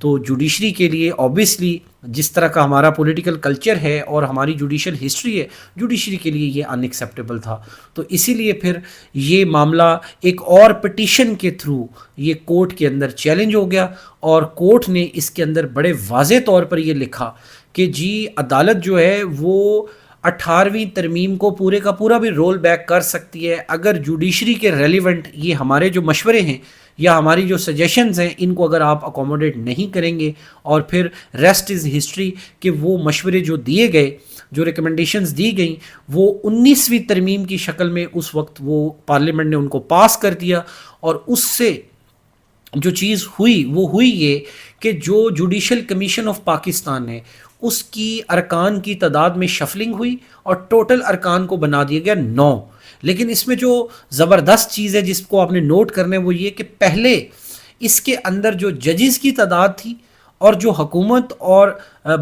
تو جوڈیشری کے لیے آبویسلی جس طرح کا ہمارا پولیٹیکل کلچر ہے اور ہماری جوڈیشل ہسٹری ہے، جوڈیشری کے لیے یہ ان ایکسیپٹیبل تھا. تو اسی لیے پھر یہ معاملہ ایک اور پٹیشن کے تھرو یہ کورٹ کے اندر چیلنج ہو گیا، اور کورٹ نے اس کے اندر بڑے واضح طور پر یہ لکھا کہ جی عدالت جو ہے وہ 18ویں ترمیم کو پورے کا پورا بھی رول بیک کر سکتی ہے اگر جوڈیشری کے ریلیونٹ یہ ہمارے جو مشورے ہیں یا ہماری جو سجیشنز ہیں ان کو اگر آپ اکوموڈیٹ نہیں کریں گے، اور پھر ریسٹ از ہسٹری کہ وہ مشورے جو دیے گئے، جو ریکمنڈیشنز دی گئیں، وہ 19ویں ترمیم کی شکل میں اس وقت وہ پارلیمنٹ نے ان کو پاس کر دیا. اور اس سے جو چیز ہوئی وہ ہوئی یہ کہ جو جوڈیشل کمیشن آف پاکستان ہے اس کی ارکان کی تعداد میں شفلنگ ہوئی اور ٹوٹل ارکان کو بنا دیا گیا 9. لیکن اس میں جو زبردست چیز ہے جس کو آپ نے نوٹ کرنا ہے وہ یہ کہ پہلے اس کے اندر جو ججز کی تعداد تھی اور جو حکومت اور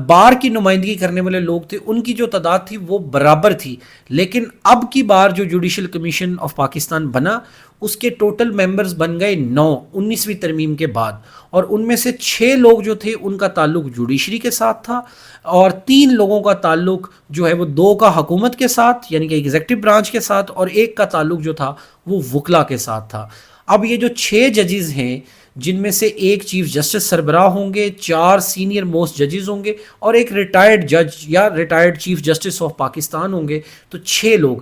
بار کی نمائندگی کرنے والے لوگ تھے ان کی جو تعداد تھی وہ برابر تھی. لیکن اب کی بار جو جوڈیشل کمیشن آف پاکستان بنا اس کے ٹوٹل ممبرز بن گئے 9 19ویں ترمیم کے بعد، اور ان میں سے 6 لوگ جو تھے ان کا تعلق جوڈیشری کے ساتھ تھا، اور 3 لوگوں کا تعلق جو ہے وہ 2 کا حکومت کے ساتھ یعنی کہ ایگزیکٹو برانچ کے ساتھ، اور 1 کا تعلق جو تھا وہ وکلا کے ساتھ تھا. اب یہ جو 6 ججز ہیں جن میں سے ایک چیف جسٹس سربراہ ہوں گے، 4 سینئر موسٹ ججز ہوں گے، اور ایک ریٹائرڈ جج یا retired chief justice of Pakistan ہوں گے، تو 6 لوگ.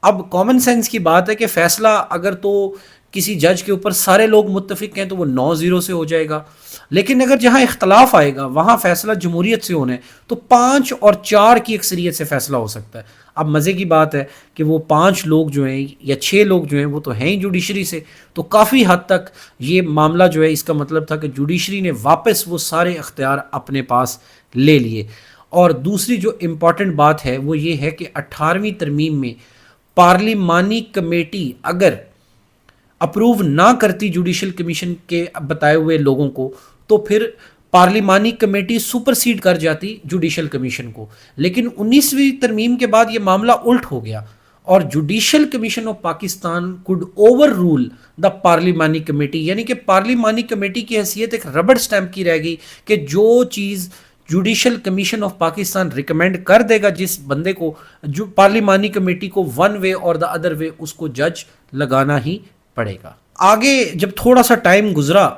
اب کامن سینس کی بات ہے کہ فیصلہ اگر تو کسی جج کے اوپر سارے لوگ متفق ہیں تو وہ 9-0 سے ہو جائے گا، لیکن اگر جہاں اختلاف آئے گا وہاں فیصلہ جمہوریت سے ہونا ہے تو 5 اور 4 کی اکثریت سے فیصلہ ہو سکتا ہے. اب مزے کی بات ہے کہ وہ 5 لوگ جو ہیں یا 6 لوگ جو ہیں وہ تو ہیں ہی جوڈیشری سے، تو کافی حد تک یہ معاملہ جو ہے اس کا مطلب تھا کہ جوڈیشری نے واپس وہ سارے اختیار اپنے پاس لے لیے. اور دوسری جو امپورٹنٹ بات ہے وہ یہ ہے کہ 18ویں ترمیم میں پارلیمانی کمیٹی اگر اپروو نہ کرتی جوڈیشل کمیشن کے بتائے ہوئے لوگوں کو تو پھر پارلیمانی کمیٹی سپرسیڈ کر جاتی جوڈیشل کمیشن کو. لیکن 19ویں ترمیم کے بعد یہ معاملہ الٹ ہو گیا اور judicial commission of Pakistan could overrule the پارلیمانی کمیٹی، یعنی کہ پارلیمانی کمیٹی کی حیثیت ایک ربڑ سٹیمپ کی رہ گئی کہ جو چیز judicial commission of Pakistan recommend کر دے گا جس بندے کو، جو پارلیمانی کمیٹی کو ون وے اور دا ادر وے اس کو جج لگانا ہی پڑے گا. آگے جب تھوڑا سا ٹائم گزرا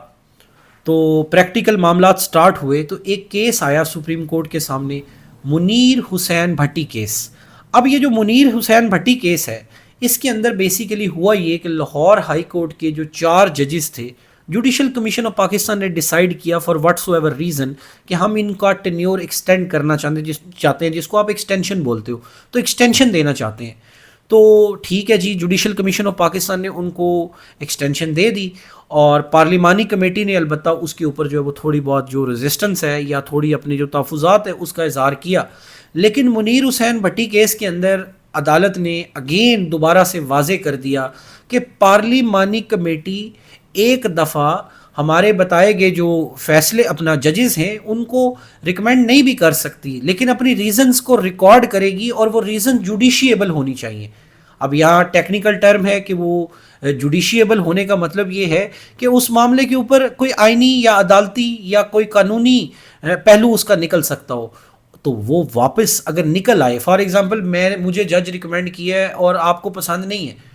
تو پریکٹیکل معاملات سٹارٹ ہوئے تو ایک کیس آیا سپریم کورٹ کے سامنے، منیر حسین بھٹی کیس. اب یہ جو منیر حسین بھٹی کیس ہے اس کے اندر بیسیکلی ہوا یہ کہ لاہور ہائی کورٹ کے جو 4 ججز تھے، جوڈیشل کمیشن آف پاکستان نے ڈیسائیڈ کیا for what so ever reason کہ ہم ان کا ٹینیور ایکسٹینڈ کرنا چاہتے ہیں جس کو آپ ایکسٹینشن بولتے ہو، تو ایکسٹینشن دینا چاہتے ہیں. تو ٹھیک ہے جی، جوڈیشل کمیشن آف پاکستان نے ان کو ایکسٹینشن دے دی، اور پارلیمانی کمیٹی نے البتہ اس کے اوپر جو ہے وہ تھوڑی بہت جو ریزسٹنس ہے یا تھوڑی اپنی جو تحفظات ہے اس کا اظہار کیا. لیکن منیر حسین بھٹی کیس کے اندر عدالت نے اگین دوبارہ سے واضح کر دیا کہ پارلیمانی کمیٹی ایک دفعہ ہمارے بتائے گئے جو فیصلے اپنا ججز ہیں ان کو ریکمینڈ نہیں بھی کر سکتی، لیکن اپنی ریزنز کو ریکارڈ کرے گی اور وہ ریزن جوڈیشیبل ہونی چاہیے. اب یہاں ٹیکنیکل ٹرم ہے کہ وہ جوڈیشیبل ہونے کا مطلب یہ ہے کہ اس معاملے کے اوپر کوئی آئینی یا عدالتی یا کوئی قانونی پہلو اس کا نکل سکتا ہو، تو وہ واپس اگر نکل آئے، فار ایگزامپل مجھے جج ریکمینڈ کیا ہے اور آپ کو پسند نہیں ہے،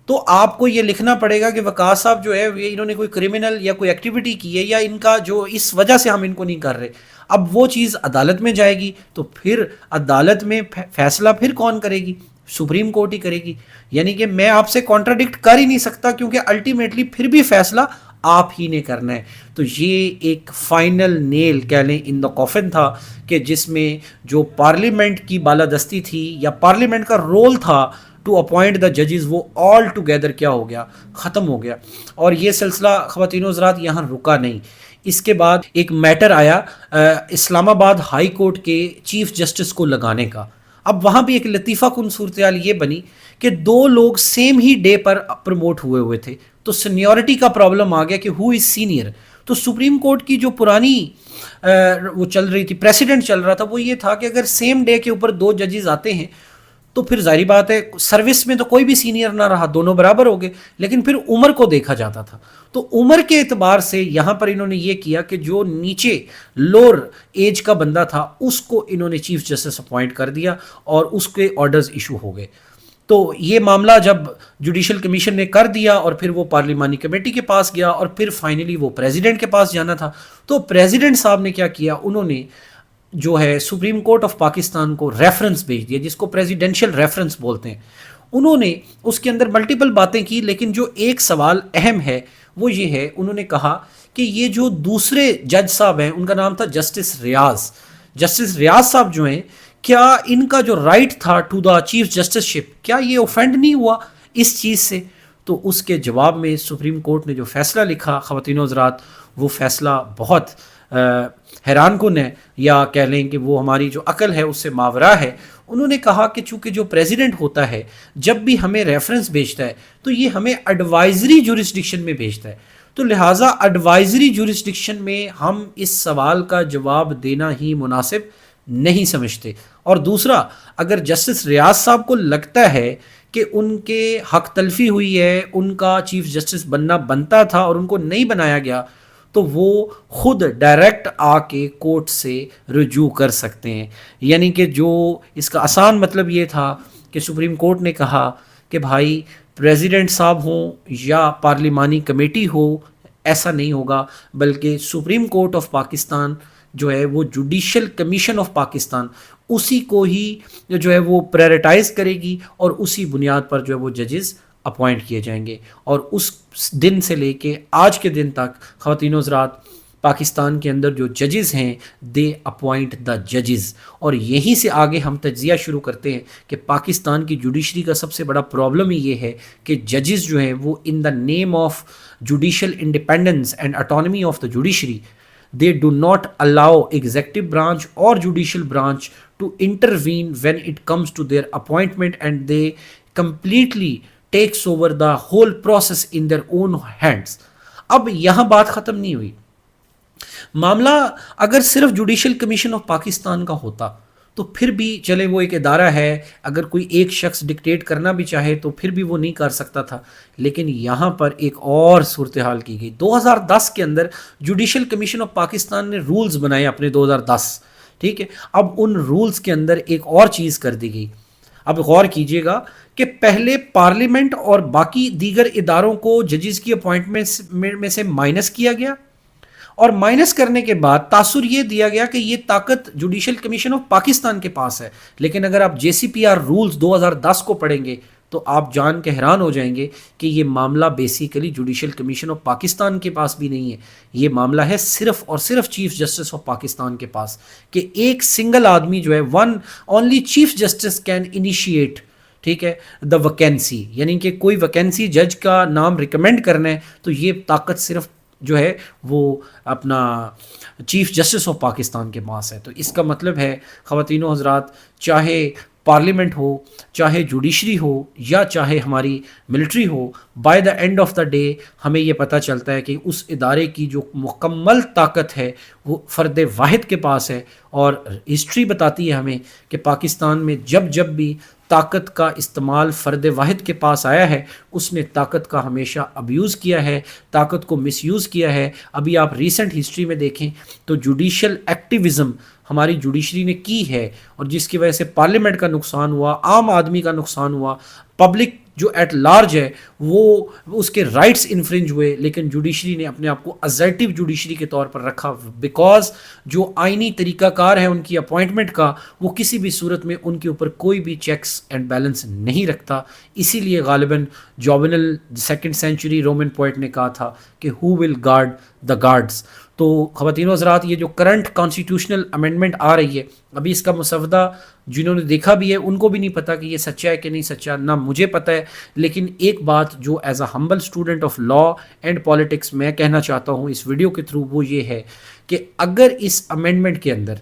تو آپ کو یہ لکھنا پڑے گا کہ وقاص صاحب جو ہے انہوں نے کوئی کرمنل یا کوئی ایکٹیویٹی کی ہے یا ان کا جو اس وجہ سے ہم ان کو نہیں کر رہے. اب وہ چیز عدالت میں جائے گی تو پھر عدالت میں فیصلہ پھر کون کرے گی؟ سپریم کورٹ ہی کرے گی. یعنی کہ میں آپ سے کانٹراڈکٹ کر ہی نہیں سکتا کیونکہ الٹیمیٹلی پھر بھی فیصلہ آپ ہی نے کرنا ہے. تو یہ ایک فائنل نیل کہہ لیں ان دا کافن تھا کہ جس میں جو پارلیمنٹ کی بالادستی تھی یا پارلیمنٹ کا رول تھا ٹو اپوائنٹ دا ججز، وہ آل ٹوگیدر کیا ہو گیا، ختم ہو گیا. اور یہ سلسلہ خواتین و حضرات یہاں رکا نہیں. اس کے بعد ایک میٹر آیا اسلام آباد ہائی کورٹ کے چیف جسٹس کو لگانے کا. اب وہاں بھی ایک لطیفہ کن صورتحال یہ بنی کہ 2 لوگ سیم ہی ڈے پر پروموٹ ہوئے تھے، تو سینیورٹی کا پرابلم آ گیا کہ ہو از سینئر. تو سپریم کورٹ کی جو پرانی وہ چل رہی تھی، پریسیڈنٹ چل رہا تھا، وہ یہ تھا کہ اگر سیم ڈے کے اوپر 2 ججز آتے ہیں تو پھر ظاہری بات ہے سروس میں تو کوئی بھی سینئر نہ رہا, دونوں برابر ہو گئے, لیکن پھر عمر کو دیکھا جاتا تھا. تو عمر کے اعتبار سے یہاں پر انہوں نے یہ کیا کہ جو نیچے لوور ایج کا بندہ تھا اس کو انہوں نے چیف جسٹس اپوائنٹ کر دیا اور اس کے آرڈرز ایشو ہو گئے. تو یہ معاملہ جب جوڈیشل کمیشن نے کر دیا اور پھر وہ پارلیمانی کمیٹی کے پاس گیا اور پھر فائنلی وہ پریزیڈنٹ کے پاس جانا تھا, تو پریزیڈنٹ صاحب نے کیا کیا, انہوں نے جو ہے سپریم کورٹ آف پاکستان کو ریفرنس بھیج دیا, جس کو پریزیڈینشیل ریفرنس بولتے ہیں. انہوں نے اس کے اندر ملٹیپل باتیں کی, لیکن جو ایک سوال اہم ہے وہ یہ ہے, انہوں نے کہا کہ یہ جو دوسرے جج صاحب ہیں, ان کا نام تھا جسٹس ریاض, جسٹس ریاض صاحب جو ہیں, کیا ان کا جو رائٹ تھا ٹو دا چیف جسٹس شپ, کیا یہ اوفینڈ نہیں ہوا اس چیز سے؟ تو اس کے جواب میں سپریم کورٹ نے جو فیصلہ لکھا خواتین و حضرات, وہ فیصلہ بہت حیران کن ہے, یا کہہ لیں کہ وہ ہماری جو عقل ہے اس سے ماورا ہے. انہوں نے کہا کہ چونکہ جو پریزیڈنٹ ہوتا ہے جب بھی ہمیں ریفرنس بھیجتا ہے تو یہ ہمیں ایڈوائزری جورسڈکشن میں بھیجتا ہے, تو لہٰذا ایڈوائزری جورسڈکشن میں ہم اس سوال کا جواب دینا ہی مناسب نہیں سمجھتے. اور دوسرا, اگر جسٹس ریاض صاحب کو لگتا ہے کہ ان کے حق تلفی ہوئی ہے, ان کا چیف جسٹس بننا بنتا تھا اور ان کو نہیں بنایا گیا, تو وہ خود ڈائریکٹ آ کے کورٹ سے رجوع کر سکتے ہیں. یعنی کہ جو اس کا آسان مطلب یہ تھا کہ سپریم کورٹ نے کہا کہ بھائی پریزیڈنٹ صاحب ہوں یا پارلیمانی کمیٹی ہو, ایسا نہیں ہوگا, بلکہ سپریم کورٹ آف پاکستان جو ہے وہ جوڈیشل کمیشن آف پاکستان اسی کو ہی جو ہے وہ پریورٹائز کرے گی اور اسی بنیاد پر جو ہے وہ ججز اپوائنٹ کیے جائیں گے. اور اس دن سے لے کے آج کے دن تک خواتین و حضرات پاکستان کے اندر جو ججز ہیں دے اپوائنٹ دا ججز. اور یہیں سے آگے ہم تجزیہ شروع کرتے ہیں کہ پاکستان کی جوڈیشری کا سب سے بڑا پرابلم ہی یہ ہے کہ ججز جو ہیں وہ in the name of judicial independence and autonomy of the judiciary, they do not allow executive branch or judicial branch to intervene when it comes to their appointment, and they completely takes over the whole process in their own hands. اب یہاں بات ختم نہیں ہوئی. معاملہ اگر صرف judicial commission of Pakistan کا ہوتا تو پھر بھی چلے وہ ایک ادارہ ہے, اگر کوئی ایک شخص ڈکٹیٹ کرنا بھی چاہے تو پھر بھی وہ نہیں کر سکتا تھا. لیکن یہاں پر ایک اور صورتحال کی گئی 2010 کے اندر. جوڈیشل کمیشن آف پاکستان نے رولز بنائے اپنے 2010, ٹھیک ہے. اب ان رولز کے اندر ایک اور چیز کر دی گئی. اب غور کیجئے گا کہ پہلے پارلیمنٹ اور باقی دیگر اداروں کو ججز کی اپوائنٹمنٹ میں سے مائنس کیا گیا, اور مائنس کرنے کے بعد تاثر یہ دیا گیا کہ یہ طاقت جوڈیشل کمیشن آف پاکستان کے پاس ہے. لیکن اگر آپ جے سی پی آر رولز 2010 کو پڑھیں گے تو آپ جان کے حیران ہو جائیں گے کہ یہ معاملہ basically judicial commission of Pakistan کے پاس بھی نہیں ہے, یہ معاملہ ہے صرف اور صرف چیف جسٹس آف پاکستان کے پاس, کہ ایک سنگل آدمی جو ہے one only chief justice can initiate, ٹھیک ہے, دا ویکینسی. یعنی کہ کوئی ویکینسی جج کا نام ریکمینڈ کرنا ہے تو یہ طاقت صرف جو ہے وہ اپنا چیف جسٹس آف پاکستان کے پاس ہے. تو اس کا مطلب ہے خواتین و حضرات, چاہے پارلیمنٹ ہو, چاہے جوڈیشری ہو, یا چاہے ہماری military who, by the and of the day ہمیں یہ پتہ چلتا ہے کہ اس ادارے کی جو مکمل طاقت ہے وہ فرد واحد کے پاس ہے. اور ہسٹری بتاتی ہے ہمیں کہ پاکستان میں جب بھی طاقت کا استعمال فرد واحد کے پاس آیا ہے, اس نے طاقت کا ہمیشہ ابیوز کیا ہے, طاقت کو مس یوز کیا ہے. ابھی آپ ریسنٹ ہسٹری میں دیکھیں تو جوڈیشل ایکٹیویزم ہماری جوڈیشری نے کی ہے, اور جس کی وجہ سے پارلیمنٹ کا نقصان ہوا, عام آدمی کا نقصان ہوا, پبلک جو ایٹ لارج ہے وہ اس کے رائٹس انفرنج ہوئے. لیکن جوڈیشری نے اپنے آپ کو ایگزیکٹو جوڈیشری کے طور پر رکھا, بیکاز جو آئینی طریقہ کار ہے ان کی اپوائنٹمنٹ کا, وہ کسی بھی صورت میں ان کے اوپر کوئی بھی چیکس اینڈ بیلنس نہیں رکھتا. اسی لیے غالباً جوبنل 2nd سینچری رومن پوئٹ نے کہا تھا کہ ہو ول گارڈ دا گارڈز. تو خواتین و حضرات, یہ جو کرنٹ کانسٹیٹیوشنل امینڈمنٹ آ رہی ہے, ابھی اس کا مسودہ جنہوں نے دیکھا بھی ہے ان کو بھی نہیں پتا کہ یہ سچا ہے کہ نہیں سچا, نہ مجھے پتہ ہے. لیکن ایک بات جو as a humble student of law and politics میں کہنا چاہتا ہوں اس ویڈیو کے تھرو, وہ یہ ہے کہ اگر اس امینڈمنٹ کے اندر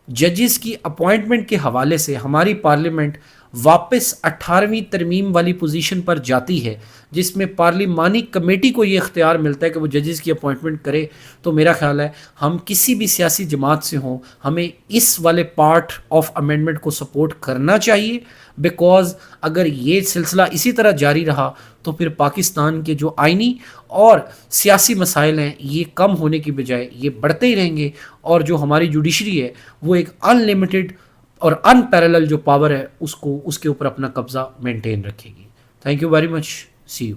ججز کی اپوائنٹمنٹ کے حوالے سے ہماری پارلیمنٹ واپس 18ویں ترمیم والی پوزیشن پر جاتی ہے جس میں پارلیمانی کمیٹی کو یہ اختیار ملتا ہے کہ وہ ججز کی اپوائنٹمنٹ کرے، تو میرا خیال ہے ہم کسی بھی سیاسی جماعت سے ہوں ہمیں اس والے پارٹ آف امینڈمنٹ کو سپورٹ کرنا چاہیے، بیکاز اگر یہ سلسلہ اسی طرح جاری رہا تو پھر پاکستان کے جو آئینی اور سیاسی مسائل ہیں یہ کم ہونے کی بجائے یہ بڑھتے ہی رہیں گے، اور جو ہماری جوڈیشری ہے وہ ایک ان لمیٹڈ اور ان پیرالل جو پاور ہے اس کے اوپر اپنا قبضہ مینٹین رکھے گی۔ Thank you very much, see you.